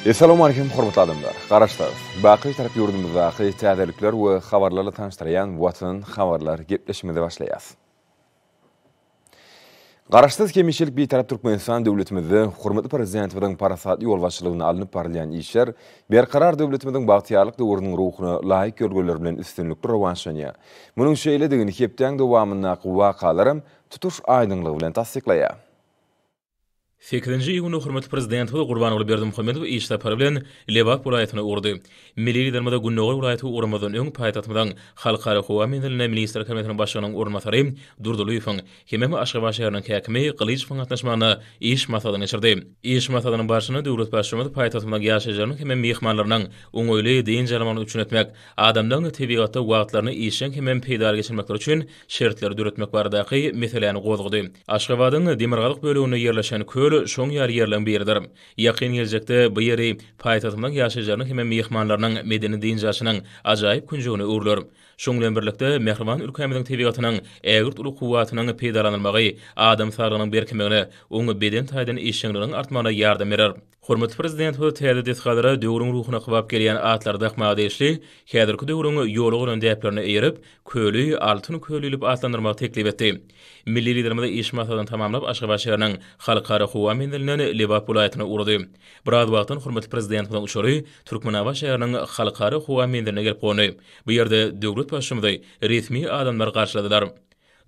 Assalamu alaykum hormatly adamlar. Garaşlar, baqy tarap yurdumuzdaky täzelikler we habarlarla tanıştırayan Watan habarlar gepleşmede başlaýas. Garaşsız kemişilik bir tarap Türkmenistan döwletimizde hormatly prezidentimiň parasatly ýol başçylygyna alınıp barylýan işler berkarar döwletimiziň bagtyarlyk döwrüniň ruhuny laýyk görgeler bilen üstünlükli rowandşanýa. Munyň şeýledigini hepden dowamyndaky wakalarym tutuş aýdynlygy bilen tasdiklaýar. 8-nji ýylyň hormatly prezidenti Gurbanoğlu Berdimuhammedow iş sapary bilen Lebap welaýatyna urdy. Milli lidermede Günnöwür welaýaty urmadan öň paýtatymyň halkara howa mendiline minister komitetining başlygynyň urunmasary Durdulyýow hemem Aşgabat şäheriniň häkimi Gylyçow gatnaşmagyna iş masalyny geçirdi. Iş masalynyň başlygyny döwlet başçymyzy paýtatymyň ýaşaýjylaryň hemem mehmanlarynyň oňoýly deň jarymany üçin etmek, adamdaň tebigatda wagtlaryny işen hemem peýdar geçirmekler üçin şertler düretmek baradaky meseleni gozgudy. Aşgabatyň Demirgalyk bölegine ýerleşen şoň ýerlerden biridir. Ýakyn geljekde bu ýeri paýtatymyň ýaşaýjylaryň hemem mehmanlarynyň medeni dinjaşynyň ajaýyp künjügini urlar. Şoň bilen birlikde Mehriban ülkemiziň tebigatynyň ägirt uly kuwatynyň peýdalanmagy, adam saglygynyň berkimegine, oňa beden taýdan işçiliginiň artmagyna ýardam berer. Hormatly prezident bu täze desgalary döwrüň ruhuny gybap gelýän atlar daqmagy deşli, häzirki döwrüň ýoly bolan däplerini eýerip, köli, altyn kölülip atlandyrmagy teklip etdi. Milli liderimiz iş masalyny tamamlap Aşgabat şäheriniň halkara howa mendiline Lebap welaýatyna urdy. Biraz wagtdan hormatly prezident bilen uçury Türkmenabat şäheriniň halkara howa mendiline gelip gony. Bu ýerde döwlet başçymyzy resmi adamlar garşyladylar.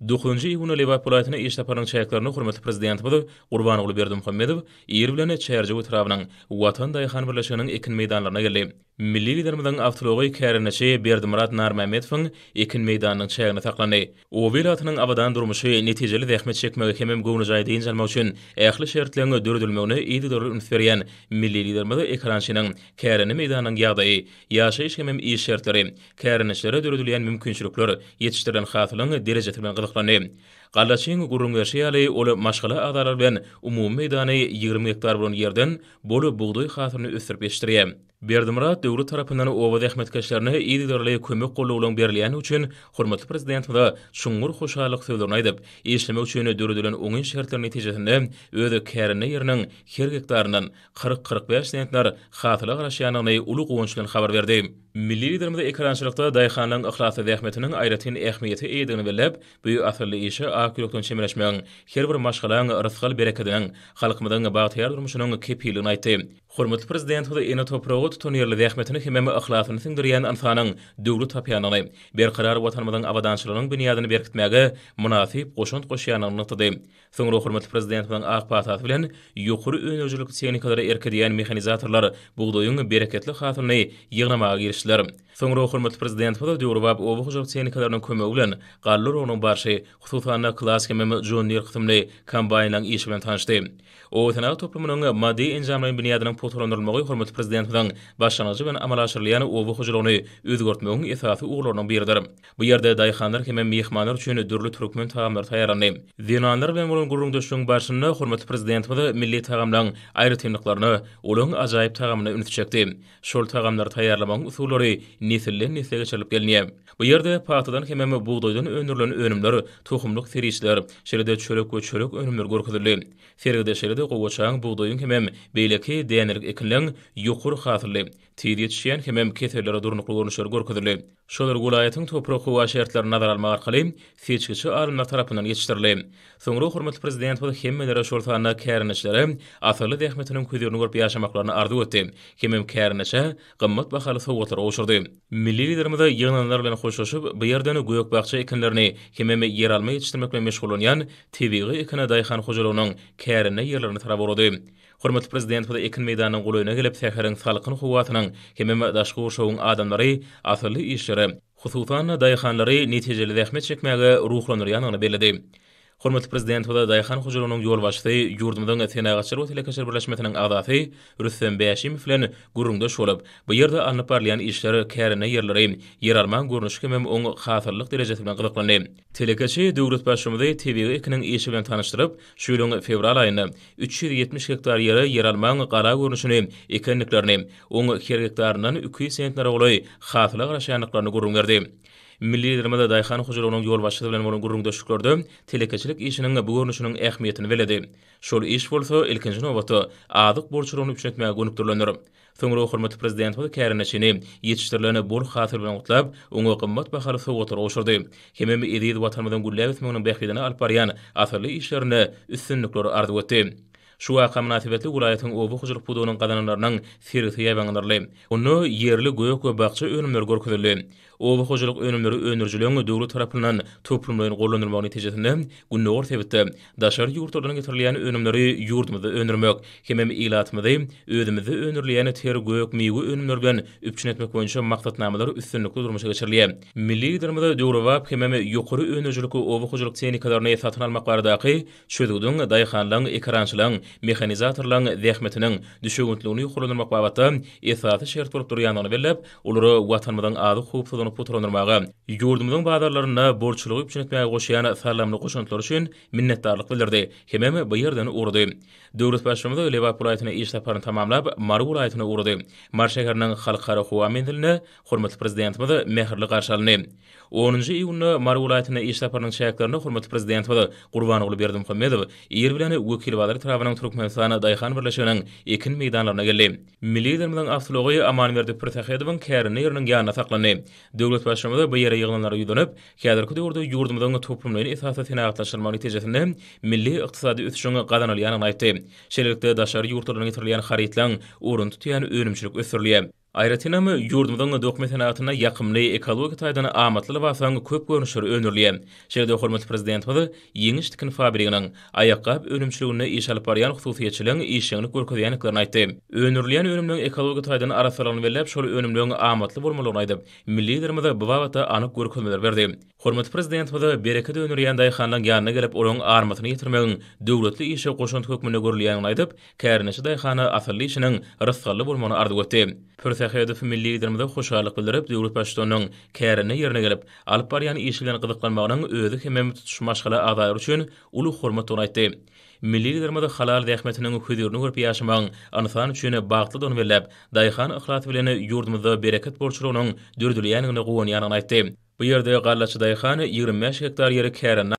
9-njy ýylyň Lebap welaýatyna iş saparynyň çäklerini hormatly prezidentimiz Gurbanoğlu Berdimuhammedow ýer bilen çärje ötrabynyň Watan daýhan birleşiginiň ekin meýdanlaryna geldi. Milli liderimiziň awtology kärineçi Berdimurat Narmamedowyň ekin meýdanynyň çägine taklany. O welaýatynyň abadan durmuşy netijeli zähmet çekmegi hemem gownujaý diýenjelmek üçin ähli şertlerini dürdülmegine ýygy döwür ünsberýän milli liderimiz ekrançynyň kärini meýdanynyň ýagdaýy, ýaşaýyş hemem iş şertleri, kärineçlere dürdülýän mümkinçilikler ýetişdirilen hasylyň derejesi bilen gyzyklany. Gallaçyň gurrungaşy ol maşgala adalar bilen umumy meýdany 20 hektar bolan ýerden bolu buğdoý hasylyny ösürip ýetişdirýär. Berdimurat döwlet tarapyndan owa zähmetkeşlerine ýygy kömek gollawyň berilýäni üçin hormatly prezidentimiz şuňgur hoşallyk sözlerini aýdyp, işlemek üçin döwredilen oňun şertleri netijesinde özi kärine ýeriniň her hektaryndan 40-45 sentler hasyla garaşýanyny uly gowunç bilen habar berdi. Milli liderimiz ekrançylykda daýhanyň ihlasy zähmetiniň aýratyn ähmiýeti eýdigini bilip, bu asyrly işi akylykdan çemeleşmegiň her bir maşgalaň rızkyl bereketiniň halkymyzyň bagtyar durmuşynyň kepilligini aýtdy. Hormatly prezident ene topragy tutan ýerli zähmetini hemem ihlasyny siňdirýän insanyň döwlet tapýanyny, berkarar watanymyzyň abadançylygynyň bünýadyny berkitmäge munasyp goşunt goşýanyny nutdy. Soňra hormatly prezidentiň ak patat bilen ýokary önüjülük teknikalary erkedýän mehanizatorlar buğdoýyň bereketli hasylyny ýygnamagy girişdiler. Soňra hormatly prezident döwrüwap owa hoşuluk teknikalarynyň kömegi bilen gallar onuň barşy hususan klassik hemem junior kysymly kombaynlaryň işi bilen tanışdy. O tanaw toplumynyň maddi enjamlaryň bünýadynyň potolandyrylmagy hormatly prezidentiň başlanýagy bilen amal aşyrylýan owa hoşulugyny özgertmegiň esasy uglarynyň biridir. Bu ýerde daýhanlar hemem mehmanlar üçin dürli türkmen taamlar taýýarlandy. Zinanlar bilen bolan gurrundaşlygyň başyna hormatly prezidentimiz milli taamlaryň aýratymlyklaryny, olaň ajaýyp taamlaryny ünitjekdi. Şol taamlar taýýarlamagyň usullary nesilden nesile geçirilip gelýär. Bu ýerde paýtadan hemem buğdoýdan öndürilen önümler, tohumlyk serişler, şeride çörek we çörek önümler görkezildi. Seride şeride gowaçaň buğdoýyň hemem beýleki dänerik ekinleň ýokary hasylly, tiri ýetişýän hemem keserlere durnukly görnüşler görkezildi. Şolar welaýatyň toprak howa şertlerini nazar almak arkaly seçkiçi alymlar tarapyndan ýetişdirildi. Soňra hormatly prezident hemmelere şol sanyna kärineçlere asyrly zähmetiniň köýlerini görüp ýaşamaklaryny arzu etdi. Hemem kärineçe gymmat bahaly sowgatlar oşurdy. Milli liderimiz ýygnanlar bilen hoşlaşyp bu ýerden göýök bagça ekinlerini hemem ýer alma ýetişdirmek bilen meşgul bolýan tebigy ekine daýhan hojalygynyň kärine ýerlerini tarap urdy. Hormatly prezident ekin meýdanynyň goýyna gelip säheriň salkyny howatynyň hemem daşky uşagyň adamlary asyrly işleri, hususan daýhanlary netijeli zähmet çekmäge ruhlandyrýanyny bellädi. Hormatly prezident daýhan hojalygynyň ýol başçysy ýurdumyzyň Senegaçlar we Telekaçlar birleşmesiniň agdaty Rüstem Bäşimow bilen gurrundaş bolup, bu ýerde alınıp barylýan işler kärine ýerleri, ýer alman görnüşi hemem oň hasyrlyk derejesi bilen gyzyklandy. Telekaçy döwlet başçymyzy TV ekiniň işi bilen tanışdyryp, şu ýylyň fevral aýynda 370 hektar ýere ýer alman gara görnüşini, ekenliklerini, oň her hektaryndan 200 sentler goly hasyla garaşýanlyklaryny gurrungardy. Milli liderimiz daýhan hojalygynyň ýol başçysy bilen bolan gurrundaşlyklerde telekeçilik işiniň bu görnüşiniň ähmiýetini beledi. Şol iş bolsa ilkinji nowatda adyk borçlaryny üçetmäge gönükdirlenir. Soňra hormatly prezident we kärineçini ýetişdirilene bol hatyr bilen gutlap, oňa gymmat bahaly sowgatlar goşurdy. Hemem edid watanymyzyň güllebet meňniň bähbidine alyp barýan asyrly işlerine üstünlikler ardy etdi. Şu waka münasibetli welaýatyň obu hujuluk budunyň gadanlarynyň serisi ýabaňdyrly. Onu yerli göýök we bakça önümleri görkezildi. Obu hujuluk önümleri önürjüleňi döwlet tarapyndan toplumlaryň gollanylmagy netijesinde günnäwür sebäpde daşary ýurtlardan getirilýän önümleri ýurdumyzda önürmek, hemem ilatmyzy özümizi önürleýän ter göýök miýgi önümleri bilen üpçün etmek boýunça maksatnamalar üstünlikli durmuşa geçirilýär. Milli ýerimize döwrewap hemem ýokary önürjüliki obu hujuluk tehnikalaryny satyn almak baradaky çözügdüň daýhanlaryň ekrançylaryň mehanizatorlaryň zähmetiniň düşügüntligini ýokurlanmak babatda esasy şert bolup durýanyny bellep, olary watanymyzyň ady hukuksyzyny putrandyrmagy, ýurdumyzyň bazarlaryna borçlulyk üçin etmäge goşýan sarlamly goşuntlary üçin minnetdarlyk bildirdi. Hemem bu ýerden urdy. Döwlet başçymyzy Lewap welaýatyna iş saparyny tamamlap, Mar welaýatyna urdy. Mar şäheriniň halkara howa mendiline hormatly prezidentimiz mehirli garşy aldy. 10-njy iýunda Mar welaýatyna iş saparynyň şäherlerini hormatly prezidentimiz Gurbanoğlu Berdimuhammedow ýer bilen wekil bazary tarapynyň Türkmenistana daýhan birleşiginiň ekin meýdanlaryna geldi. Milli ýerimiziň awtology Amanberdi Pirtahedowyň kärini ýeriniň ýanyna saklandy. Döwlet başçymyzy bu ýere ýyglanlary ýüdenip, häzirki döwürde ýurdumyzyň toplumlaryny esasy tenagatlaşdyrmagy netijesinde milli ykdysady ösüşiňe gadan alýanyny aýtdy. Şeýlelikde daşary ýurtlaryna getirilýän harytlaryň urun tutýan önümçilik ösürilýär. Aýratynam ýurdumyzyň dokumentatnatyna ýakymly ekologik taýdany amatly basaň köp görnüşleri önürleýär. Şeýle hormatly prezidentimiz ýeňiş tikin fabriganyň aýakkap önümçiligine iş alyp barýan hususiýetçiligiň işini görkezýänliklerini aýtdy. Önürleýän önümliň ekologik taýdany arasalaryny bellep, şol önümliň amatly bolmalygyny aýdyp, milli ýerimize bu wagtda anyk görkezmeler berdi. Hormatly prezidentimiz bereket önürleýän daýhanlaryň ýanyna gelip, olaryň armatyny ýetirmegiň döwletli işe goşunty hökmüne görülýänini aýdyp, kärineçi daýhana asyrly işiniň rysgaly bolmagyny ardy etdi. Pirtahedow milli ýerimize hoşallyk bildirip, döwlet başçylygynyň kärine ýerine gelip, alyp barýan iş bilen gyzyklanmagynyň özü hemem tutuş maşgala adaýry üçin uly hormat aýtdy. Milli ýerimize halal zähmetiniň höýdürini görüp ýaşamagyň anysan üçin bagtly dony berlep, daýhan ihlasy bilen ýurdumyzda bereket borçlugynyň dürdülýänini gowanýanyny aýtdy. Bu ýerde gallaçy daýhan 25 hektar ýeri kärine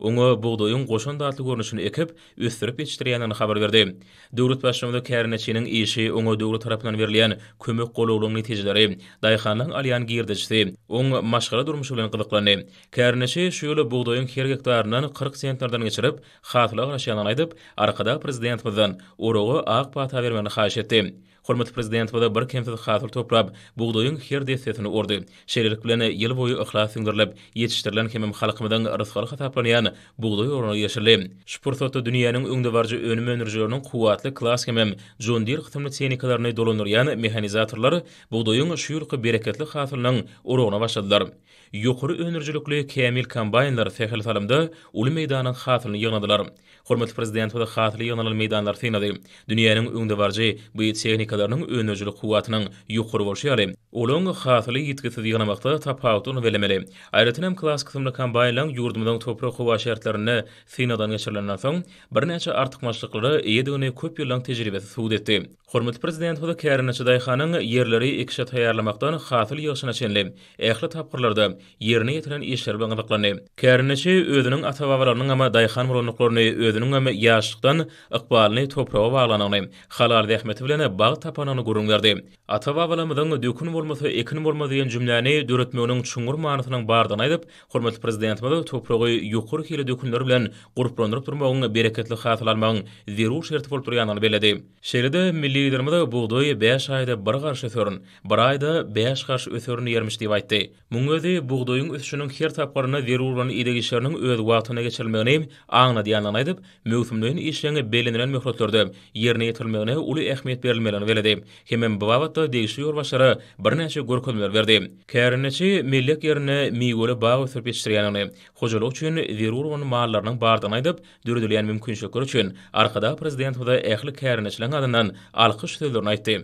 oňa buğdaýyň goşun datly görnüşini ekip, ösdürip ýetişdirýänini habar berdi. Döwlet başçymyzy kärineçiniň işi oňa döwlet tarapyndan berilýän kömek golaglygyň netijeleri, daýhanlaryň alýan girdijisi, oň maşgala durmuşy bilen gyzyklandy. Kärineçi şu ýoly buğdaýyň her hektaryndan 40 sentlerden geçirip, hatlyga garaşýanyny aýdyp, arkada prezidentimizden oragy ak pata bermegini haýyş etdi. Hormatly prezidentimiz bir kemsiz hatyr toplap, buğdaýyň her destesini urdy. Şeýlelik bilen ýyl boýy ihlas süňdirilip, ýetişdirilen hemem halkymyzyň rysgaly hataplanýan buğdaý orany ýaşyrly. Şu pursatda dünýäniň öňde barjy önüm önürjüleriniň kuwatly klas hemem John Deere gıtymly tehnikalaryny dolandyrýan mehanizatorlar buğdaýyň şu ýylky bereketli hasylynyň uragyna başladylar. Ýokary önürjülükli Kamil kombaynlar sehel salamda uly meýdanyň hasylyny ýygnadylar. Hormatly prezidentimiz hasyly ýygnanan meýdanlar synady. Dünýäniň öňde barjy bu tehnikalaryň önürjülük kuwatynyň ýokary bolşy. Olaň hasyly ýetkisiz ýygnamakda tapawutyny belemeli. Aýratynam klas gıtymly kombaynlaryň ýurdumyzyň toprak howa şertlerini synadan geçirilenden soň bir näçe artykmaçlyklary ýedigini köp ýyllyň tejribesi suwd etdi. Hormatly prezidentimiz kärineçi daýhanyň ýerleri ekşe taýýarlamakdan hasyl ýygyşyna çenli, ähli tapgyrlarda ýerine ýetiren işler bilen gyzyklandy. Kärineçi özüniň ata-babalarynyň ama daýhan bolanlyklaryny, özüniň ama ýaşlykdan ykbalyny toprağa baglanyny, halal zähmeti bilen bag tapanyny görüňlerdi. Ata-babalarymyzyň dökün bolmasa ekin bolmaz diýen jümläni döretmeginiň çuňur manysynyň bardygyny aýdyp, hormatly prezidentimiz topragy ýokary hili dökünler bilen guruplandyryp durmagyň bereketli hasyl almagyň zerur şerti bolup durýanyny beledi. Şeýlede milli ýerimize buğdaý 5 aýda bir garşy ösörün, bir aýda 5 garşy ösörüni ýermiş diýip aýtdy. Muň özü buğdaýyň ösüşiniň her tapgaryna zerur bolan idegişleriniň öz wagtyna geçirilmegini aňladýanyny aýdyp, möhümliğin işlerini belirlenen möhretlerde yerine ýetirilmegine uly ähmiýet berilmelerini beledi. Hemem bu wagtda degişli ýolbaşçylary bir näçe görkezmeler berdi. Kärineçi millet ýerine miýgeli bag ösürip ýetişdirýäni, hojalyk üçin zerur bolan mallarynyň bardygyny aýdyp, dürdülýän mümkinçilikler üçin arkada prezidentimiz ähli kärineçileň adyndan alkyş sözlerini aýtdy.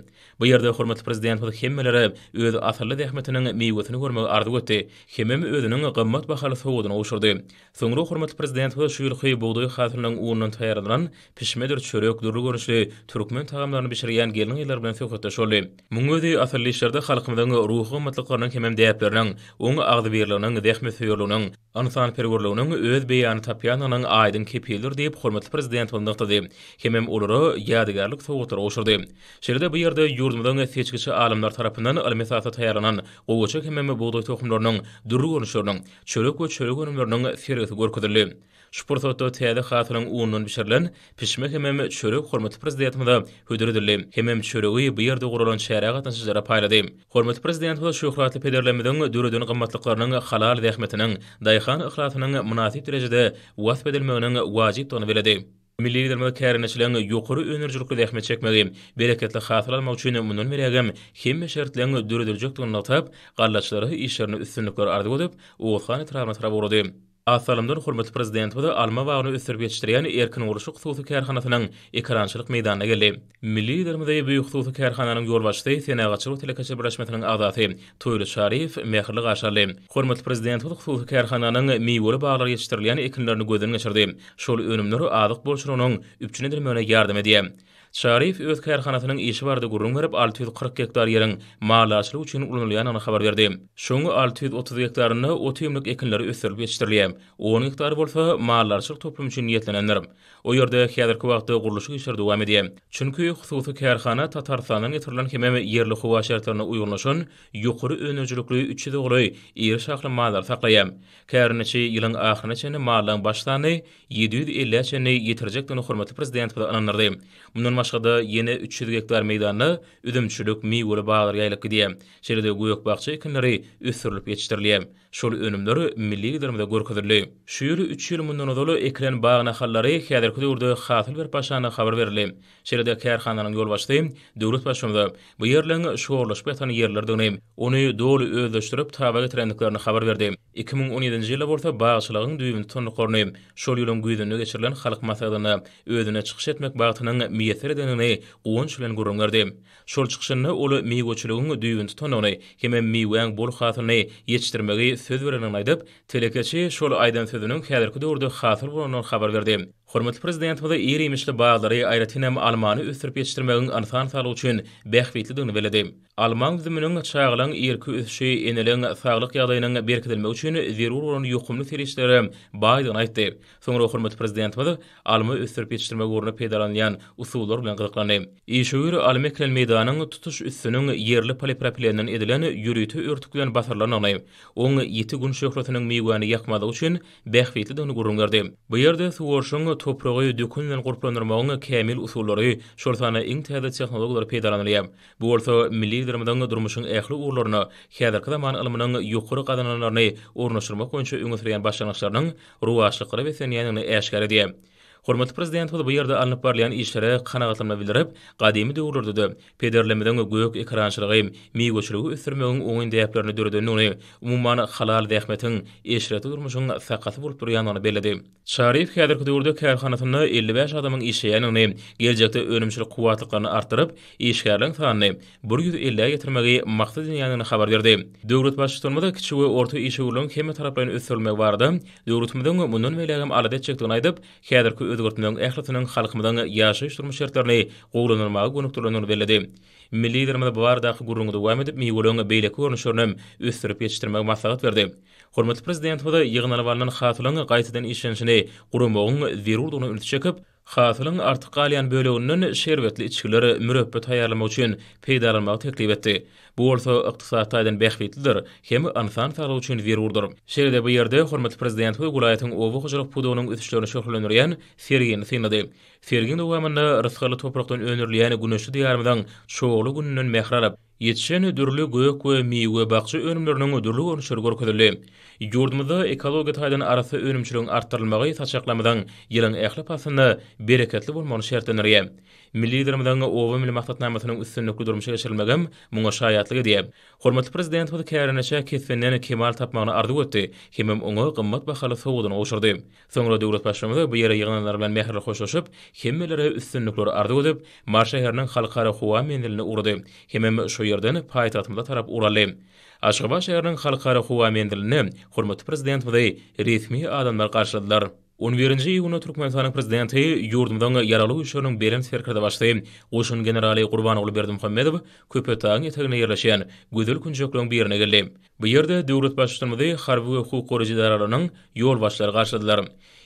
Bu ýerde hormatly prezident we hemmelere öz asarly dähmetiniň meýwesini görmegi arzu etdi. Hemem özüniň gymmat bahaly sowudyny oşurdy. Soňra hormatly prezident we şu ýyl buğday hasylynyň uwundan taýýarlanan pişmedir çörek durly görüşli türkmen tagamlaryny bişirýän gelin ýyllar bilen söhbetleşýärdi. Muň özi asarly işlerde halkymyzyň ruhy gymmatlyklarynyň hemem däpleriniň, oňa agdy berilýän dähmet söýürlüğiniň, ansan perwerlüğiniň öz beýany tapýanynyň aýdyn kepildir diýip hormatly prezident bildirdi. Hemem olary ýadygarlyk sowgatary oşurdy. Şeýle bu ýerde ýurdumyzyň seçkiçi alimler tarapyndan almesata taýýarlanan gowaçak hemem buğday tohumlarynyň durly görüşleriniň, çörek we çörek önümleriniň sergisi görkezildi. Şportda täze hasylyň uwundan bişirilen pişmek hemem çörek hormatly prezidentimizde hödürdildi. Hemem çöregi bu ýerde guralan şäherä gatnaşyjylara paýlady. Hormatly prezidentimiz şöhratly pederlemediň döredin gymmatlyklarynyň halal zähmetiniň, daýhan ihlasynyň münasip derejede wasp edilmeginiň wajyp tony berdi. Milli liderimiz kärineçilen ýokary önerjilikli zähmet çekmegi, bereketli hasıl almak üçin mundan beregem hemme şertlerini döredilejekdigini atyp, gallaçylary işlerini üstünlikler ardy edip, Oğuzhan etrabyna tarap urdy. Asalamdan hormatly prezident we alma bagyny ösürip ýetişdirýän erkin uruşy hususy kärhanasynyň ekrançylyk meýdanyna geldi. Milli liderimiz büýük hususy kärhananyň ýolbaşçysy Senagaçylyk telekaçy birleşmesiniň agdaty Toýly Şarif Mehirli gaşarly. Hormatly prezident we hususy kärhananyň meýweli baglary ýetişdirilýän ekinlerini gözden geçirdi. Şol önümleri azyk bolşurunyň üpçüne edilmegine ýardam edýär. Şarif öz kärhanasynyň işi bardy gurrun berip 640 hektar ýeriň malaçylyk üçin ulanylýanyny habar berdi. Şoňa 630 hektaryny otymlyk ekinleri ösürip ýetişdirilýär. 10 hektar bolsa malaçylyk toplum üçin niýetlenenler. O ýerde häzirki wagtda guruluşy işleri dowam edýär. Çünki hususy kärhana Tatarstandan getirilen hemem ýerli howa şertlerine uygunlaşan ýokary önerjilikli 3 dogry ýer şahly mallar saklaýar. Kärneçi ýylyň ahyryna çenli malların başlany 750 çenli ýetirjekdigini hormatly prezident bilen anandyrdy. Mundan başgada ýene 300 hektar meýdanyny üdümçülük, meýweli baglar ýaýlyk edýär. Şeýle goýok bagça ekinleri ösürilip ýetişdirilýär. Şol önümleri milli liderimizde görkezildi. Şu ýyly 3 ýyl mundan odaly eklen bagyna hallary häzirki döwürde hasyl berip başlanyny habar berildi. Şeýle kärhananyň ýolbaşçysy döwlet başçymyzy bu ýerleň şoğurlaşyp ýatan ýerlerdigini ony doly özleşdirip taba getirendiklerini habar berdi. 2017-nji ýylda bolsa bagçylygyň düýbün tonlyklaryny şol ýylyň güýdüne geçirilen halk maslahatyny özüne çykyş etmek bagtynyň miýetler edenini uwunç bilen gurrun berdi. Şol çykyşyny ol meýwçiligiň düýbün tonlygyny hemem meýweň bol hasylyny ýetişdirmegi söz berenini aýdyp, telekeçi şol aýdan sözüniň häzirki döwürde hasyl bolanyny habar berdi. Hormatly prezidentimiz ýeri-mişli baglary aýratynam Almany ösürip ýetişdirmegiň ansan salyk üçin bähwitligini beledi. Alman zümünün çağılan erki ösüşi enelen sağlık ýagdaýynyň berkidilmegi üçin zerur bolan ýokumly serişleri baýdan aýtdy. Soňra hormatly prezidentimiz alma ösürip ýetişdirmek ugruna peýdalanýan usullar bilen gyzyklandy. Işgür alma eklen meýdanyň tutuş üstüniň ýerli polipropilenden edilen ýürüýti örtüklen basarlanyny, oň 7 gün şöhretynyň meýwany ýakmady üçin bähwitligini gurrun berdi. Bu ýerde suwurşyň topragy dökünlen gurplandyrmagyň kämil usullary şolsana iň täze tehnologiýalary peýdalanylýar. Bu bolsa milli liderimiziň durmuşyň ähli uğurlaryny häzirki zaman ilminiň ýokary gadananlaryny ornaşdyrmak boýunça öňe sürýän başlanýaçlarynyň ruwaşlyklary we senýanyny äşkar edýär. Hormatly prezident bu ýerde alınıp barlayan işlere kanagatlanma bildirip, gadymy döwürlerde pederlemeden göýök ekrançylygy, meýwçiligi ösürmegiň oňyn däplerini döredenini, umumyň halal zähmetiň eşreti durmuşyň sakaty bolup durýanyny beledi. Şarif häzirki döwürde kärhanasyny 55 adamyň işleýänini, geljekde önümçilik kuwatlyklaryny artdyryp, işgärliň sanyny 150 ge getirmegi maksat edýändigini habar berdi. Döwlet başçylygynda kiçik we orta işgörlüň hemme taraplaryny ösürmek bardy. Döwletimiziň mundan belegem aladet çekdigini aýdyp, häzirki özgörtmeliň ählitynyň halkymyzyň ýaşaýyş durmuş şertlerini gowlanylmagy gönükdirlenýäni beledi. Milli liderimiz bu baradaky gurrungy dowam edip, meýweliň beýleki görnüşlerini ösürip ýetişdirmek maslahat berdi. Hormatly prezident bu da ýygynalyp alynan hasylyň gaýtadan işlenişini gurulmagyň zerurdygyny ünit çekip, hasylyň artyk galýan bölегинен şerbetli içkileri mürebbet taýýarlamak üçin peýdalanmagy teklip etdi. Bu bolsa ykdysadydan bähwitlidir, hem ansan sağlygy üçin zerurdur. Şeýle bu ýerde hormatly prezident we gulaýatyň owa hojalyk pudugynyň ösüşlerini şöhretlendirýän Sergin synady. Sergin dowamında rysgaly toprakdan öňürleýän güneşli diýarymyň şoğly gününden mehrarap ýetişen dürli göýök we meýwe bagçy önümleriniň dürli görnüşleri görkezildi. Ýurdumyzda ekologiýa taýdan arasy önümçiligiň artdyrylmagy saçaklamadan ýylyň ähli pasyny bereketli bolmagyny şertlendirýär. Milli liderimiziň owa milli maksatnamasynyň üstünlikli durmuşa geçirilmegem muňa şaýatlyk edýär. Hormatly prezident bu kärineçe kesfenden kemal tapmagyny arzu etdi. Hemem oňa gymmat bahaly sowudyny oşurdy. Soňra döwlet başçymyzy bu ýere ýygnanlar bilen mehrli hoşlaşyp, hemmelere üstünlükleri ardy edip, Mar şäheriniň halkara howa mendilini urdy. Hemem şo ýerden paýtagtymyza tarap uraly. Aşgabat şäheriniň halkara howa mendilini hormatly prezident we resmi adamlar garşyladylar. 11-nji ýylyna Türkmenistanyň prezidenti ýurdumyň ýaraly işleriniň beren serkerde başlaýy. Goşun generali Gurbanoğlu Berdimuhammedow Köpetaň ýetegine ýerleşýän Gödel Künjekliň birine geldi. Bu ýerde döwlet başçylygy harby we hukuk goraýjy idaralarynyň ýol başçylary garşyladylar.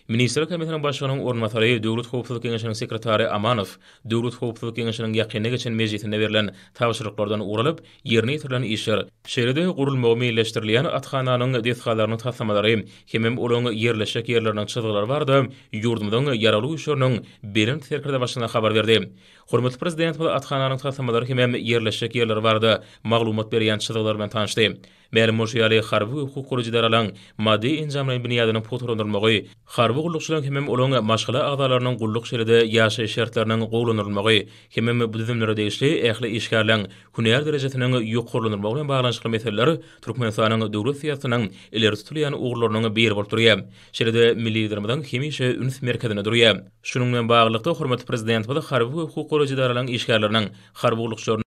Ministrlik Komitetining başlygynyň ornatary Döwlet Howpsuzlyk Keňeşiniň sekretary Amanow, Döwlet Howpsuzlyk Keňeşiniň ýakyna geçen mejlisinde berilen tabşyryklardan uralyp, ýerine ýetirilen işler, şeýlede gurulmagy meýilleşdirilýän atxananyň desgalaryny tasamalary, hemem olaň ýerleşik ýerleriniň çyzgylary bardy, ýurdumyň ýaraly işleriniň beren serkerde başlygyna habar berdi. Hormatly prezident bu atxananyň tasamalary hemem ýerleşik ýerleri bardy, maglumat berýän çyzgylar bilen tanışdy. Mälim ýaly harby hukuk goraýjy idaralaryň maddi enjamlaryň bünýadyny poturandyrmagy, harby gullukçylaryň hemem olaň maşgala agdalarynyň gulluk şeride ýaşaýyş şertleriniň gowlanyrmagy, hemem bu düzümlere degişli ähli işgärliň hünär derejesiniň ýokurlanyrmagy bilen baglanşyk meseleler Türkmenistanyň döwlet siýasatynyň ileri tutulýan ugurlarynyň biri bolup durýar. Şeride milli liderimiň hemişe üns merkezine durýar. Şunuň bilen baglykda hormatly prezident bu harby hukuk goraýjy idaralaryň işgärleriniň harby gullukçylaryň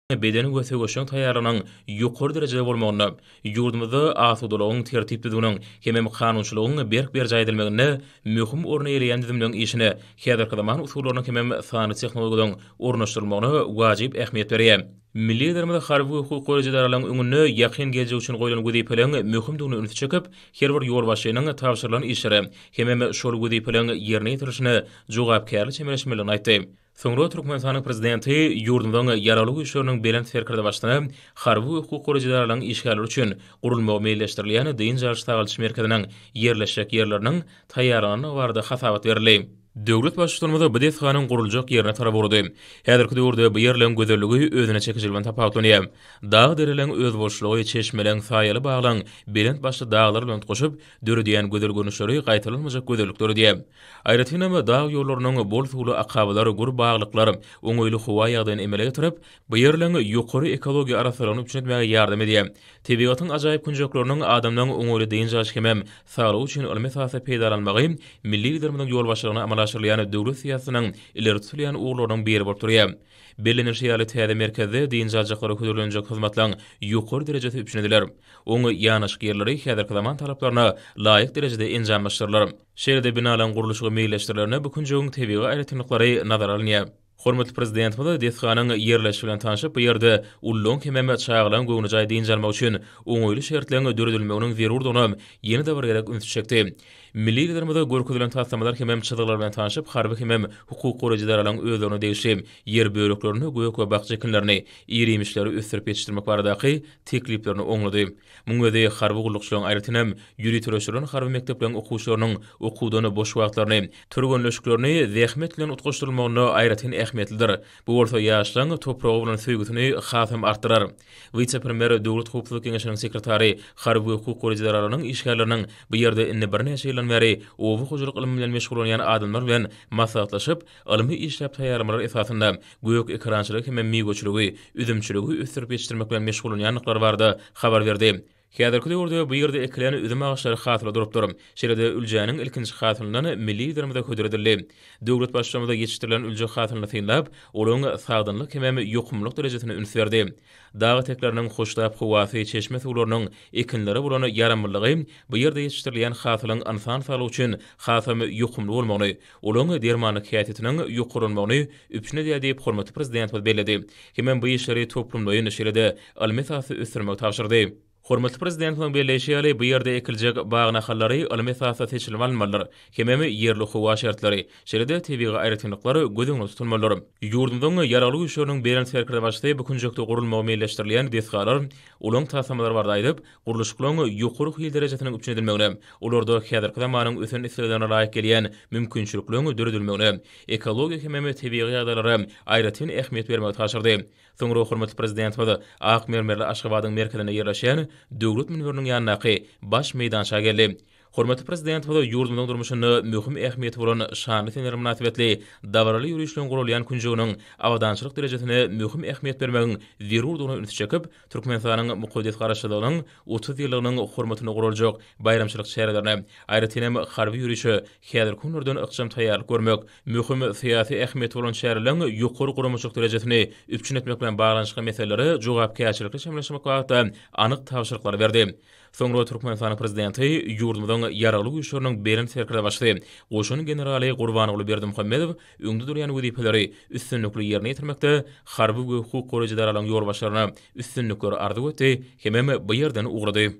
bedeni ve söwüşüň taýýarlanyň ýokary derejede bolmagyny, ýurdumyzda asudalygyň tertipdildiginiň hemem kanunçylygyň berk-berje edilmegine möhüm orna ýerleýän düzümliň işine, häzirki zaman usullaryny hemem sany tehnologiýadan ornaşdyrmagyna wajyp ähmiýet berýär. Milli liderimiz harby hukuk goraýjy idaralaryň öňüne ýakyn geljek üçin goýulan güdipeleň möhümdigini üns çekip, her bir ýol başçylygynyň tabşyrylan işleri hemem şol güdipeleň ýerine ýetirişine jogapkärlik çemberleşmelerini aýtdy. Soňra Türkmenistanyň prezidenti ýurdumyň ýaraly işleriniň beren serkerde başlanan harby hukuk goraýjy idaralaryň işgärleri üçin gurulmagy meýilleşdirilýän dynjalyş taýýarlyş merkeziniň ýerleşik ýerleriniň taýýarlanyny barada hasabat berildi. Döwlet başçylygymyza bu desganyň guruljak ýerine tarap urdy. Häzirki döwürde bu ýerleň gözelligi özüne çekijilmän tapawlanýar. Dağ dereleň öz bolşulygy, çeşmeleň, saýaly baglaň, belent başly dağlar bilen goşup, döredýän gözel görnüşleri gaýtylmajak gözellikleri diýär. Aýratynam dağ ýollarynyň bol suwly akablary, gur baglyklary, oňoýly howa ýagdaýyny emele getirip, bu ýerleň ýokary ekologiýa arasyny üçinetmäge ýardam edýär. Tebigatyň ajaýyp künjekleriniň adamlaryň oňoýly dynjalyş hemem saglygy üçin ulmy sahasy peýdalanmagy milli liderimiň ýol başlygyna amalaşdyrylýan döwlet siýasatynyň ileri tutulýan ugurlarynyň biri bolup durýar. Bellenir şeýle täze merkezde dynjalyklary ködürlenjek hyzmatlaryň ýokary derejede üçinediler. Oňy ýanaşyk ýerleri häzirki zaman talaplaryna laýyk derejede enjamlaşdyrylýar. Şeýle binalaryň guruluşy meýilleşdirilerine bu künjüň tebigy aýratynlyklary nazara alynýar. Hormatly prezident bu desganyň ýerleşigi bilen tanışyp, bu ýerde ullun hemem çağılan göwnüjay dynjalmak üçin oňoýly şertleriniň döredilmeginiň zerurdygyny ýene de bir gerek üns çekdi. Milli liderimize görkezlen tasamalar hemem çyzgylar bilen tanışyp, harby hemem hukuk goraýjy idaralaryň özlerini degişip, ýer böleklerini, göýek we bakça ekinlerini, ýerimişleri ösdürip ýetişdirmek baradaky tekliplerini oňlady. Muň wede harby gullukçylaryň aýratynam ýürütürüşlerini harby mekteplerin okuwçylarynyň okuwdyny boş wagtlaryny, türgönleşiklerini zähmet bilen utgaşdyrylmagyny aýratyn ähmiýetlidir. Bu bolsa ýaşlaryň topragy bilen söýgüsini hasam artdyrar. Vice-premier Döwlet Howpsuzlyk Keňeşiniň sekretary harby hukuk goraýjy idaralarynyň işgärleriniň bu ýerde inne bir neçe beri owu hojulyk ilmi bilen meşgul bolan adamlar bilen maslahatlaşyp, ilmi işläp taýýarlamalar esasynda göýek ekrançylyk hemem miýgoçylygy, üzümçüligi ösdürip ýetişdirmek bilen meşgul bolanlar barada habar berdi. Häzirki döwürde bu ýerde ekilen üzüm ağaçlary hatyra durupdyr. Şeýle üljäniň ilkinji hatyryndan milli liderimizde ködüredildi. Döwlet başçylygynda ýetişdirilen ülje hatyryny synlap, olaň sagdynlyk hemem ýokumlyk derejesine üns berdi. Dağ tekleriniň hoşlap howasy, çeşme suwlarynyň ekinleri bolan ýaramlygy bu ýerde ýetişdirilen hatyryň insan sağlygy üçin hasamy ýokumly bolmagyny, olaň dermanlyk häýetiniň ýokurulmagyny üpçüne diýip hormatly prezident bellädi. Hemem bu işleri toplumdaýyn şeýle almy sahasy ösdürmek tapşyrdy. Hormatly prezidentiň belleşýäli bu ýerde ekiljek bagyň ahallary almy sahasy seçilip almalar. Hemem ýerli howa şertleri, şeýle tebigy aýratynlyklary gözüňde tutulmalar. Ýurdumyň ýaraly işleriniň beren serkerde başlaýy bu künjekde gurulmagy meýilleşdirilýän desgalar, olaň tasamalar barda aýdyp, guruluşlaryň ýokary hil derejesine üçinedilmegine, olarda häzirki zamanyň ösen isleglerine laýyk gelýän mümkinçilikleriniň döredilmegine, ekologiýa hemem tebigy ýagdaýlara aýratyn ähmiýet bermegi taşyrdy. Soňra hormatly prezident we Ak mermerli Aşgabatyň merkezine ýerleşýän döwlet münberiniň ýanyna baş meýdança geldi. Hormatly prezident we ýurdumyň durmuşyny möhüm ähmiýeti bolan şanly tenler münasibetli dawarly ýürüşleň gurulýan kunjugnyň awadançylyk derejesine möhüm ähmiýet bermegiň zerurdygyny üns çekip, Türkmenistanyň muqaddas garaşylygynyň 30 ýyllygynyň hormatyny guraljak bayramçylyk şäherlerini, aýratynam harby ýürüşi, häzir kunlardan ykjam taýýarlyk görmek, möhüm syýasy ähmiýeti bolan şäherleň ýokary gurulmuşlyk derejesini üpçün etmek bilen baglanşyk meseleleri jogapkärçilikle şemleşmek wagtda anyk tawşyryklar berdi. Soňra Türkmenistan prezidenti ýurdumyň ýaraly güýçleriniň beren serkirde başly. Goşun generali Gurbanoğlu Berdimuhammedow öňde durýan wezipeleri üstünlikli ýerine ýetirmekde harby we hukuk goraýjylaraň ýolbaşlaryna üstünlikler ardy etdi, hemem bu ýerden ugrady.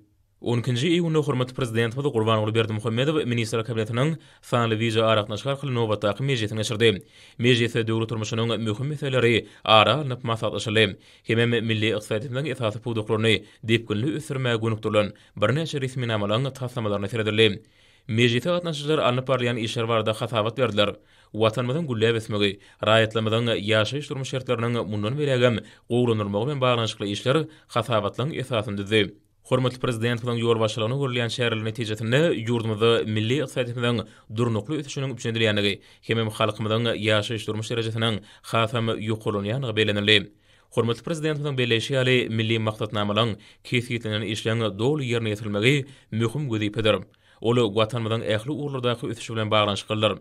12-nji iýunda hormatly prezident we Gurbanoğlu Berdimuhammedow minister kabinetiniň sanly wiza araqnaşgar kıly nowbatdaky mejlisine geçirdi. Mejlise döwlet turmuşynyň möhüm meselleri ara alynyp maslahatlaşyldy. Hemem milli ykdysadyň esasy puduklaryny depkinli ösürmäge gönükdirlen bir neçe resmi namalaryň taslamalarına seredildi. Mejlise gatnaşyjylar alynyp barýan işler barada hasabat berdiler. Watanymyzyň güllä besmegi, raýatlamyzyň ýaşaýyş durmuş şertleriniň mundan beregem gowranylmagy bilen baglanşykly işler hasabatlaryň esasyndydy. Hormatly prezident bilen ýol başçylygyny görülýän şäherler netijesinde ýurdumyzda milli ykdysadyň durnukly ötüşiniň üçindirýänligi, hemem halkymyzyň ýaşaýyş durmuş derejesiniň hasam ýokurlanýanyny belenildi. Hormatly prezident bilen beýleşýäli milli maksatnamalaryň kesgitlenen işlerini dolu ýerine ýetirilmegi möhüm wezipedir. Olu watanymyzyň ähli urlardaky ötüşi bilen baglanşyklar.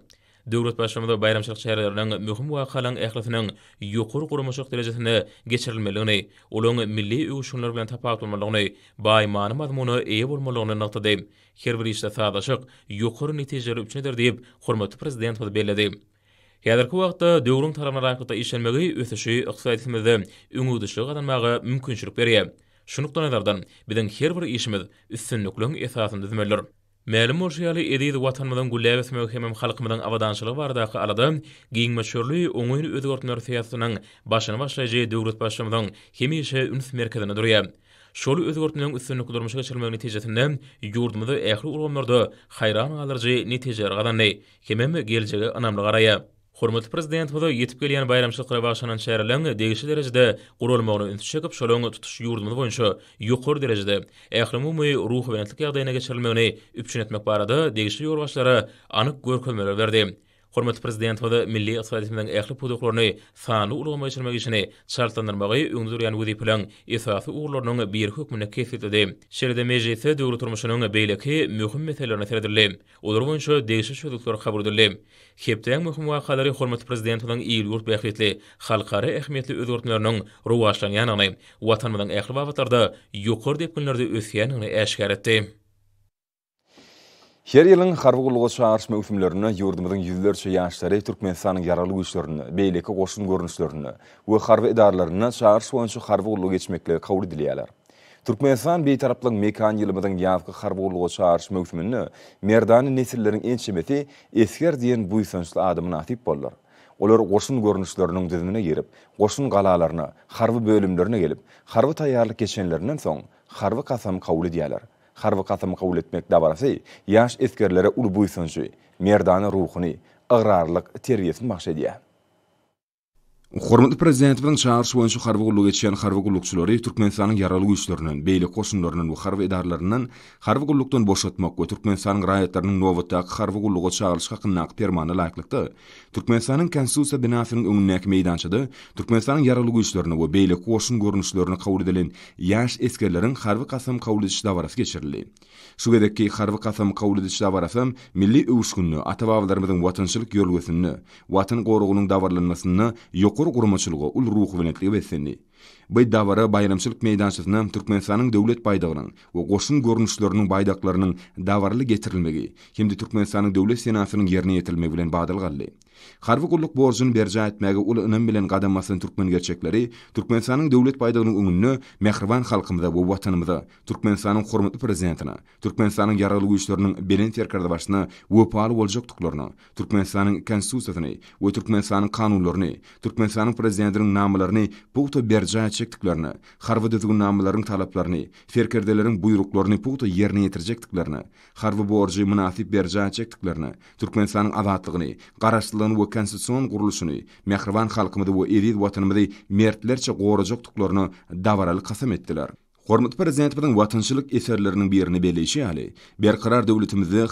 Döwlet başçylygynda bayramçylyk şäherleriniň möhüm wakalyň ähliniň ýokary gurulmuşlyk derejesine geçirilmeligini, olaň milli öwüşler bilen tapat bolmalygyny, baýmany mazmuny eýe bolmalygyny noktada her bir işde sadaşyk ýokary netijeler üçindir diýip hormatly prezident bellädi. Häzirki wagtda döwrüň tarapyna raýatda işlenmegi ösüşi ykdysadymyzda öňüdüşli gadanmagy mümkinçilik berýär. Şunukdan nazardan biziň her bir işimiz üstünlikliň esasynda düzmeler. Ma'lum bolýaly edýid watanymyzyň güllä besmegi hemem halkymyzyň awadançylygy baradaky alada giňmeşörlüği oňuň özgörtmeler syýasatynyň başyny başlaýjy döwlet başçymyzyň hemişe üns merkezine durýar. Şol özgörtmelerin üstünlikli durmuşa geçirilmegi netijesinde ýurdumyzda ähli urumlarda haýran galarjy netijeler gadanly, hemem geljegi anamly garaýar. Hormatly prezident we ýetip gelýän bayramçylyklary başlanan şäherleriniň degişli derejede gurulmagyny üns çekip şolaň tutuş ýurdumyz boýunça ýokary derejede ähli umumy ruh we netlik ýagdaýyna geçirilmegini üpçün etmek barada degişli ýolbaşlary anyk görkezmeler berdi. Hormatly prezident we milli ykdysadyň ähli puduklaryny sany ulgama geçirmek işini şartlandyrmagy öňde durýan wezipeler esasy urlarynyň bir hökmüne kesildi. Şeride mejlise döwlet turmuşynyň beýleki möhüm meselelerine seredildi. Olar boýunça degişli çözükler kabul edildi. Hepden möhüm wakalary hormatly prezident bilen ýyl-ýurt beýletli halkara ähmiýetli özgörtmeleriniň rowajlanýanyny, watanymyzyň ähli wagtlarda ýokary depkinlerde ösýänyni äşkär etdi. Her ýylyň harby gullugy çağırış mewsimlerini ýurdumyzyň ýüzlerçe ýaşlary Türkmenistanyň ýaraly güýçlerini, beýleki goşun görnüşlerini we harby idaralaryna çağırış boýunça harby gullugy geçmekle kabul edilýärler. Türkmenistan beýtaraplyk mekan ýylymyzyň ýazgy harby gullugy çağırış mewsimini merdany nesilleriň ençemeti esker diýen bu ýysançly adymy nasip bollar. Olar goşun görnüşleriniň düzümine girip, goşun galalaryna, harby bölümlerine gelip, harby taýýarlyk geçenlerinden soň harby kasam kabul edýärler. Harby kasam kabul etmek dabarasy ýaş eskerlere ulu buýsunçy, merdany ruhuny, agrarlyk terbiýesini maksat edýär. Hormatly prezident bilen çağırış boýunça harby gullugy geçen harby gullukçylary Türkmenistanyň ýaraly güýçlerinden, beýleki goşunlarynyň we harby idaralarynyň harby gullukdan boşatmak we Türkmenistanyň raýatlarynyň nowatdaky harby gullugy çağırış hakyna permanent laýyklykda Türkmenistanyň konstitusiýa binasynyň öňündäki meýdançyda Türkmenistanyň ýaraly güýçlerini we beýleki goşun görnüşlerini kabul edilen ýaş eskerleriň harby kasam kabul ediş dabarasy geçirildi. Şu gedekki harby kasam kabul ediş dabarasy milli öwüşgünni, ata-babalarymyzyň watançylyk ýolgusyny, watan gorugynyň dawarlanmasyny ýokary gurmaçylygy, ul ruh we netligi beslendi. Bu dawara bayramçylyk meýdançysyna Türkmenistanyň döwlet baýdagynyň we goşun görnüşleriniň baýdaklarynyň dawarly getirilmegi, hemde Türkmenistanyň döwlet senatynyň ýerine ýetilmegi bilen badalgaldy. Harby gulluk borjyny berja etmegi ul önüm bilen gadamasyň türkmen gerçekleri Türkmenistanyň döwlet baýdagynyň öňünde mehriban halkymyza we watanymyza, Türkmenistanyň hormatly prezidentina, Türkmenistanyň ýaraly güýçleriniň belen terkerde başyna wepaly boljakdyklaryna, Türkmenistanyň konstitusiýasyny we Türkmenistanyň kanunlaryny, Türkmenistanyň prezidentiniň namalaryny puqta berja etjekdiklaryny, harby düzgün namalaryň talaplaryny, ferkerdelerin buýruklaryny puqta ýerine ýetirjekdiklaryny, harby borjy münasip berja etjekdiklaryny, Türkmenistanyň azatlygyny, garaşlygyny we konstitusiýon guruluşyny, mehriban halkymyzy we edil watanymyzy mertlerçe gorajakdyklaryny dawaraly kasam etdiler. Hormatly prezidentimiň watançylyk eserleriniň birini belleşi ýaly. Berkarar döwletimizi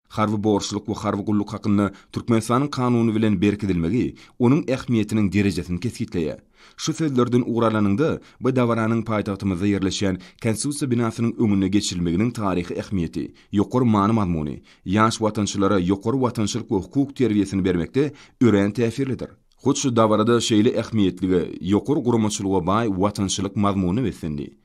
harby borçluk we harby gulluk hakyny Türkmenistanyň kanuny bilen berkidilmegi onuň ähmiýetiniň derejesini keskitleýär. Şu sözlerden uğralanynda bu dawaranyň paýtagtymyzda ýerleşen konstitusiýa binasynyň öňüne geçirilmeginiň taryhy ähmiýeti, ýokary many mazmuny, ýaş watançylara ýokary watançylyk we hukuk terbiýesini bermekde ören täsirlidir. Hut şu dawarada şeýle ähmiýetligi, ýokary guramaçylyga baý watançylyk mazmuny besendi.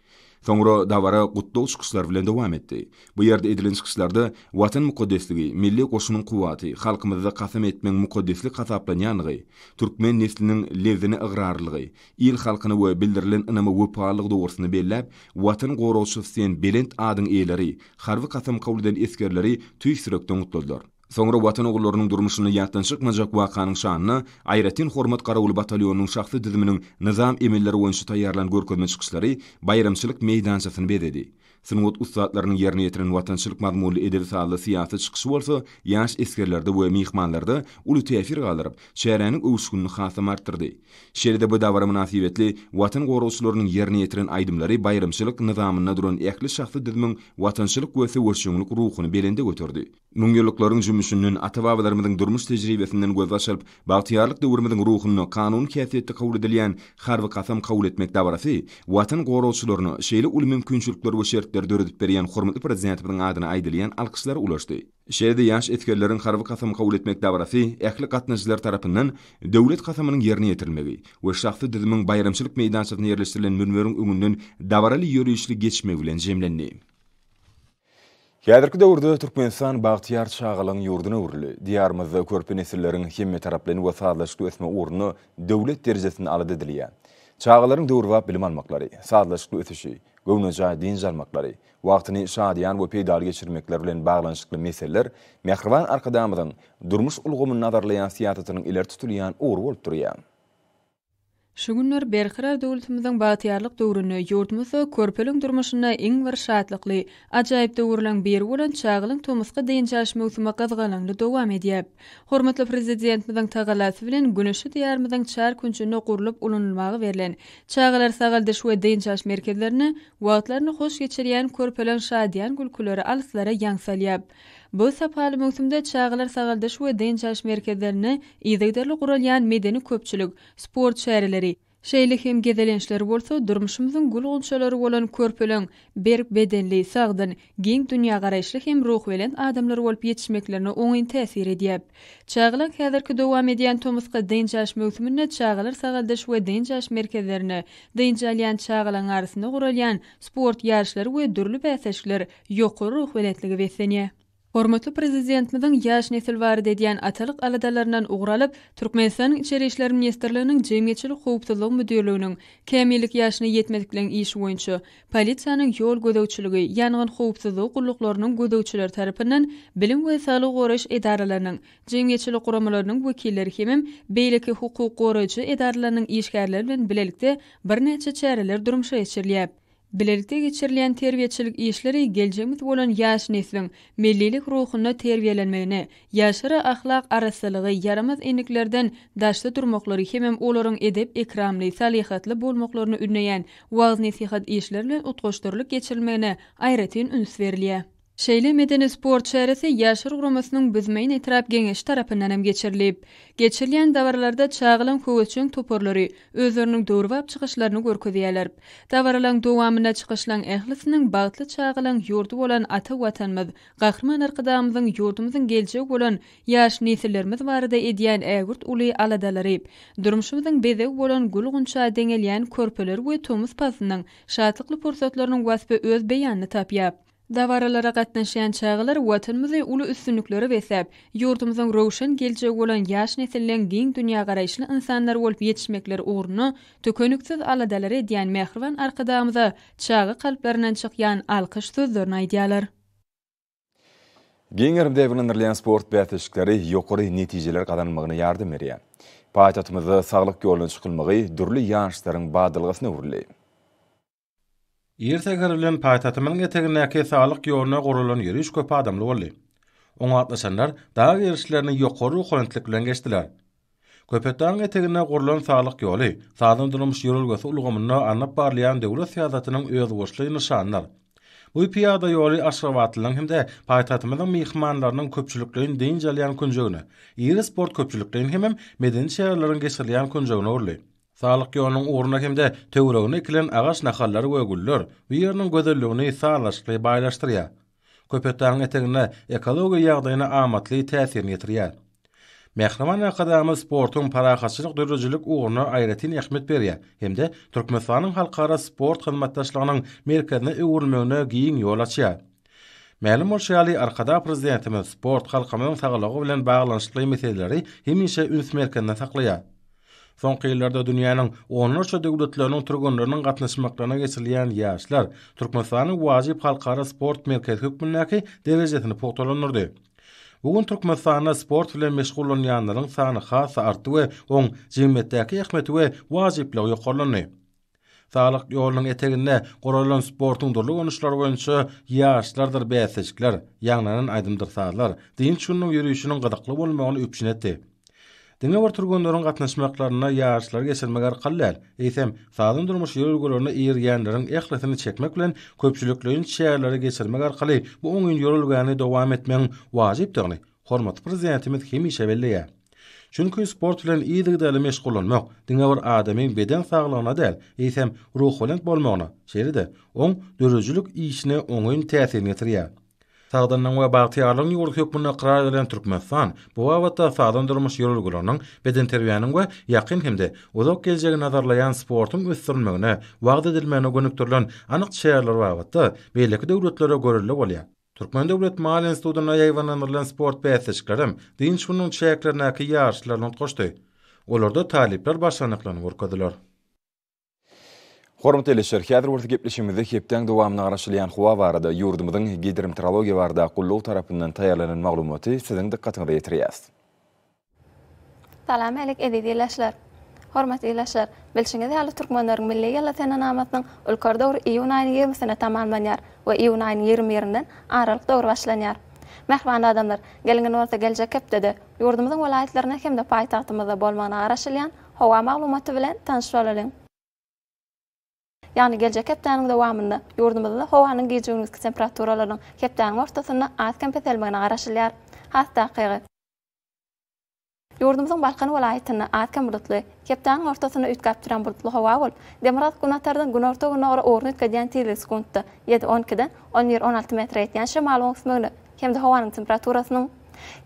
Soňra dawara gutluq çykyşlar bilen dowam etdi. Bu ýerde edilen çykyşlarda watan muqaddesligi, milli goşunyň kuwaty, halkymyzda kasam etmeň muqaddeslik hasaplanýanlygy, türkmen nesliniň lewzini ıgrarlygy, il halkyny we bildirilen ynamy wepalygy dogrusyny belläp, watan gorowçy sen belent adyň eýleri, harby kasam kabul eden eskerleri tüýsürekden gutladylar. Soňra watan oglarynyň durmuşyny ýatdan çykmajak wakanyň şanyny Aýratyn Hormat Garaguly batalyonunyň şahsy diziminiň nizam emelleri boýunça taýýarlan görkezme çykyşlary bayramçylyk meýdançasyny bededi. Synyp ustadlarynyň ýerine ýetiren watançylyk mazmunly edil sahly siýasy çykyşy bolsa, ýaş eskerlerde we mihmanlarda uly täsir galyryp, şäherniň öwüşgünini hasam artdyrdy. Şeýle bu dawara münasibetli watan gorowçylarynyň ýerine ýetiren aýdymlary bayramçylyk nizamyna duran ähli şahsy dizimiň watançylyk we söwürçülük ruhuny belende götürdi. Nungylyklaryň jümüşünden ata-babalarymyzyň durmuş tejribesinden göz açyp, bagtyarlyk döwrümizin ruhuny kanun käsiyetde kabul edilýän harby kasam kabul etmek dawarasy watan gorowçylaryny şeýle uly mümkinçilikler we şertler döredip berýän hormatly prezidentimiň adyna aýdylýan alkyşlar ulaşdy. Şeýle ýaş etkerleriň harby kasam kabul etmek dawarasy ähli gatnaşjylar tarapyndan döwlet kasamynyň ýerine ýetirilmegi we şahsy dizimiň bayramçylyk meýdançasyna ýerleşdirilen münweriň öňünden dawaraly ýörüşli geçmek bilen jemlendi. Häzirki döwürde Türkmenistan bagtyar çağalyň ýurduna uruly. Diýarymyzda körpe nesilleriň hemme taraplany we saatlaşyk ösme urny döwlet derejesinde alady edilýär. Çağalaryň döwür we bilim almaklary, saatlaşyk ösüşi, göwnüja din jalmaklary, wagtyny şadyan we peýdar geçirmekler bilen baglanşykly meseleler Mehriban arkadamyň durmuş ulgamyny nazarlaýan siýasatynyň iler tutulýan ugur bolup durýar. Şu günler berkarar döwletimiziň bagtyarlyk döwrüni ýurdumyzda körpeliň durmuşyna iň bir şatlykly, ajaýyp döwürlen beri bolan çağalyň tomuska deýinçäş mewsumi gazgalaňly dowam edýär. Hormatly prezidentimiziň tagalasy bilen güneşi diýarymyzyň çar kunçyny gurulyp ulunulmagy berilen çağalar sagaldyş we deýinçäş merkezlerini wagtlaryny hoş geçirýän körpeliň şadyan gülküleri alyslara ýaňsalýar. Bu sapaly mewsumda çağalar sagaldyş we deýinçäş merkezlerini ýygdarly gurulýan medeni köpçülik, sport şäherleri, şeýle hem gezelençleri bolsa durmuşymyzyň gulgunçalary bolan körpeliň berk bedenli, sagdyn, giň dünýä garaýşly hem ruh bilen adamlar bolup ýetişmeklerine oňyn täsir edýär. Çağalar häzirki dowam edýän tomuska deýinçäş mewsumyna çağalar sagaldyş we deýinçäş merkezlerini deýinçälýän çağalaryň arasynda gurulýan sport ýarşlary we dürli bäseşler ýokary ruh bilenligi besenýär. Hormatly prezidentimiziň ýaş nesil barada edýän atalyk aladalaryndan ugralyp, Türkmenistanyň içeri işler ministrliginiň jemgyýetçilik howpsuzlyk müdirliginiň kämillik ýaşyna ýetmedikligiň işi boýunça polisiýanyň ýol gödäwçiligi, ýangyn howpsuzlygy gulluklarının gödäwçiler tarapyndan bilim we saglyk goraýyş edaralarynyň, jemgyýetçilik guramalarynyň wekilleri hem beýleki hukuk goraýjy edaralarynyň işgärleri bilen bilelikde bir neçe çäreler durmuşa geçirilýär. Bilelikde geçirilen terbiýetçilik işleri geljegimiz bolan ýaş nesliň millilik ruhuny terbiýelenmegine, ýaşara ahlak arasylygy, yaramaz enliklerden daşda durmaklary hem olaryň edep ikramly, salihatly bolmaklaryny ünleýän wagz-nasihat işleri bilen utgaşdyrlyk geçirilmegine aýratyn üns berilýär. Şeýle medeni sport şäheresi ýaşar guramasynyň bizmeýin etrap geňeş tarapyndan hem geçirilip, geçirilýän dawarlarda çağalan köwetçiň toparlary özleriniň döwrüp çykyşlaryny görkezýärler. Dawarlaryň dowamyna çykyşlaryň ählisiniň bagtly çağalan ýurdu bolan ata watanymyz, gahrman arkadamyzyň ýurdumyzyň geljegi bolan ýaş nesillerimiz barada edýän ägürt uly aladalary, durmuşymyzyň bezegi bolan gulgunça deňelýän körpeler we tomus pasynyň şatlykly pursatlarynyň wasby öz beýanyny tapýar. Dawaralara gatnaşýan çağalar watanymyzy uly üstünlikleri besep, ýurdumyzyň rowşan geljegi bolan ýaş nesilleriň giň dünýä garaýşly insanlar bolup ýetişmekleri ugruna tökönüksiz aladalary edýän Mehriban arkadamyza çağı kalplaryndan çykýan alkyş sözlerini aýdýarlar. Giň ýerde bilinirlen sport bätişikleri ýokary netijeler gazanmagyna ýardam berýär. Paýtagtymyzda saglyk ýoluny çykylmagy dürli ýaşlaryň badylgysyna uruly. Erteger bilen paýtatymyň etegindäki saglyk ýoluna gurulan ýürüş köp adamly boldy. Oňa atlaşanlar dağa erişlerini ýokary hoňatlyk bilen geçdiler. Köpetdaň etegine gurulan sağlyk ýoly, sazandyrylmış ýörelgesi ulgamyna anap barlayan döwlet syýasatynyň özboşly nişanlar. Bu piyada ýoly aşgabatylyň hemde paýtatymyzyň mehmanlarynyň köpçülikligiň deň jalyan kunjuguna, ýeri sport köpçülikligiň hem medeni şäherleriň geçirilýän kunjuguna urly. Sağlyk ýolunyň uğruna hemde töweregine ekilen agaç nakallary we güller bu ýerniň gözelligini sağlaşdy, baýlaşdyrýar. Köpetdaň etegine ekologiýa ýagdaýyna amatly täsir ýetirýär. Mehriman akadamy sportun parahaçylyk dörrüjülük uğruna aýratyn ähmet berýär. Hemde Türkmenistanyň halkara sport hyzmatdaşlygynyň merkezine öwürmegine giň ýol açýar. Ma'lum bolşaly arkada prezidentimiz sport halkamyň saglygy bilen baglanyşly meseleleri hemişe üns merkezinde saklaýar. Soňky ýyllarda dünýäniň onlarça döwletleriniň turgunlarynyň gatnaşmaklaryna geçirilýän ýaşlar Türkmenistanyň wajyp halkara sport merkezi hökmündäki derejesini pogtalanyrdy. Bugün Türkmenistanda sport bilen meşgullanýanlaryň sany hasa artdy we oň jemgyýetdäki ähmeti we wajypligi ýokarlandy. Sağlyk ýolunyň eteginde guralan sportuň durly gönüşleri boýunça ýaşlardyr bäsejikler, ýagnanan aýdymdyrsalar, diň şunyň ýürüýüşiniň gydykly bolmagyny öpüşin etdi. Diňe bir turgunlaryň gatnaşmaklaryna ýaşlar geçirmek arkalylar. Eýsem, sazyn durmuş ýörelgelerini ýerýänleriň ähletini çekmek bilen köpçülikligiň şäherleri geçirmek arkaly bu oňun ýörelgäni dowam etmegiň wajypdygyny hormatly prezidentimiz hemişe belleýär. Çünki sport bilen ýygydaly meşgullanmak diňe bir adamyň beden saglygyna däl, eýsem ruh bilen bolmagyna, şeýle-de oň dörrüjülük işine oňun täsirini ýetirýär. Sagdanlyň we bagtyarlyň ýurdu hökmüne karar edilen Türkmenistan bu wagtda sagdandyrylmış ýörelgeleriniň beden terbiýanyň we ýakyn hemde uzak geljegi nazarlayan sportuň ösdürilmegine, wagt edilmegine gönüktirilen anyk şäherler wagtda beýleki döwletlere görülle bolýar. Türkmen Döwlet Mal Institutyna ýaýwanlarylan sport bäsejiklerim diň şunyň şäherlerindäki ýaşlaryny goşdy. Olarda talipler başlanyklany görkezdiler. Hormatly eleşer, häzir urty gepleşigimizde hepden dowamyny garaşylýan howa barada ýurdumyzyň hidrometeorologiýa barada gulluw tarapyndan taýýarlanan maglumaty siziň dikkatiňize ýetirýäs. Salam alek edilýärler. Hormatly eleşer, bilşiňiz ýaly türkmenleriň milli ýyly senanamatnyň ülker döwri iýun aýynyň 20-syna tamamlanýar we iýun aýynyň 20-ýerinden aralyk döwr başlanýar. Mehman adamlar, gelingen bolsa geljek hepde ýurdumyzyň welaýatlaryna hem de paýtagtymyzda bolmagyna garaşylýan howa maglumaty bilen tanış bolalım. Yani gelecek heptaňyň dowamynda ýurdumyzda howanyň gece gündüzki temperaturalarynyň heptaňyň ortasynda az kempetelmegine garaşylýar. Hatda qiýgy. Ýurdumyzyň Balkan welaýatyna az bulutly, heptaňyň ortasynda ütkap duran bulutly howa bolup, Demirad günatardan gün orta günagara orny ötkäden tili sekundda 7-12-den 11-16 metr ýetýän şemal öňsmegine hemde howanyň temperaturasynyň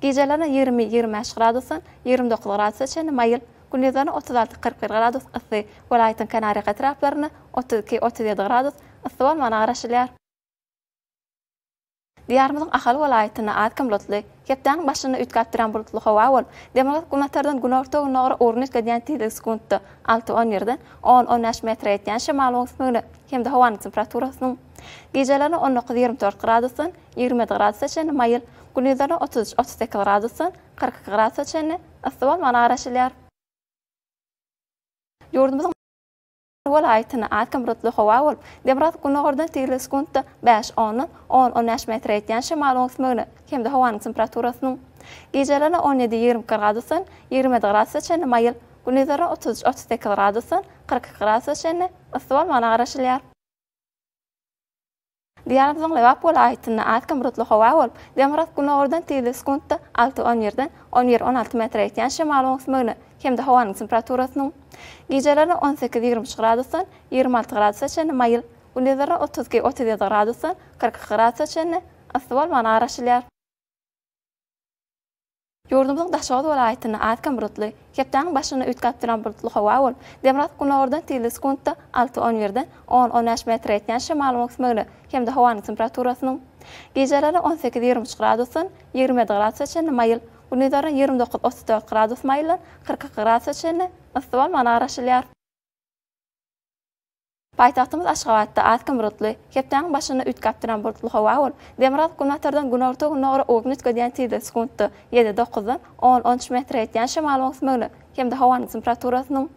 gecelerine 20-25 gradusdan 29 gradusga çenli maýyl, gündüzlerine 36-41 gradus ısy, welaýatyň Kanarya etraplaryna 32-37 gradus ısy bolmagyna garaşylýar. Diýarymyzyň ahal welaýatyna az bulutly, hepden başyny ütkap duran bulutly howa bolup, Demirad günatardan gün orta günagara orny ötkäden tili sekundda 6-17-den 10-15 metr ýetýän şemal öňsmegine hemde howanyň temperaturasynyň gecelerine 19-24 gradusdan 20 gradusga çenli maýyl, gündüzlerine 33-38 gradusdan 42 gradusga çenli ısy bolmagyna garaşylýar. Ýurdumyzyň welaýatyna az bulutly howa bolup, Demirad günagardan tili sekundda 5-10-dan 10-15 metr ýetýän şemal öňsmegine hemde howanyň temperaturasynyň gecelerine 17-20 gradusdan 20 gradusga çenli maýyl, gündüzlerine 33-38 gradusdan 42 gradusga çenli ısy bolmagyna garaşylýar. Diýarymyzyň Lewap welaýatyna az bulutly howa bolup, Demirad günagardan tili sekundda 6-17-den 11-16 metr ýetýän şemal öňsmegine hemde howanyň temperaturasynyň gecelerine 18-23 gradusdan 26 gradusga çenli maýyl, gündüzlerine 32-37 gradusdan 42 gradusga çenli ysy bolmagyna garaşylýar. Ýurdumyzyň Daşgat welaýatyna az bulutly, hepden başyny ütkap duran bulutly howa bolup, Demirad günagardan tili sekundda 6-17-den 10-15 metr ýetýän şemal öňsmegine hemde howanyň temperaturasynyň gecelerine 18-23 gradusdan 27 gradusga çenli maýyl, gündüzlerine 29-34 gradus maýyl, 42 gradusga çenli ysy bolmagyna garaşylýar. Paýtagtymyz Aşgabatda az bulutly, hepden başyny ütkap duran bulutly howa bolup, Demirad günatardan gün orta günagara orny ötkäden tili sekundda 7-9-dan 10-13 metr ýetýän şemal öňsmegine hemde howanyň temperaturasynyň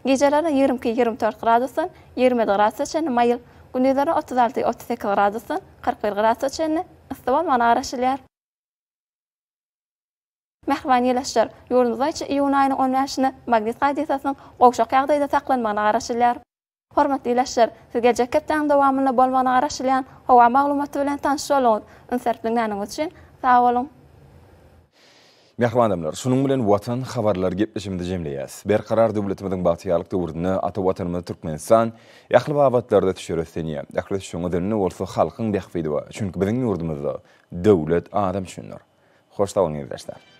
gecelerine 22-24 gradusdan 20 gradusga çenli maýyl, gündüzlerine 36-38 gradusdan 41 gradusga çenli ysy bolmagyna garaşylýar. Mehman ýeleşdir. Ýurdumyzda iýun aýynyň 15-nä magnit gaýdasynyň gowşak ýagdaýda saklanymagyna garaşylýar. Hormatly ýeleşdir, siz gelecek hepden dowamyny bolmagyna garaşylýan hawa maglumaty bilen tanış bolun. Ünsärpliginiň üçin sag bolun. Mehman adamlar, şunun bilen watan habarlar gepleşimde jemleýäs. Berkarar döwletimiziň bagtýarlyk döwründe ata watanymyz Türkmenistan ýakly babatlarda tüşeresenýär. Ýakly şoňa dönne bolsa halkyň bähfidi bar. Çünki biziň ýurdumyzda döwlet adam düşünür. Hoş taýyň ýerleşler.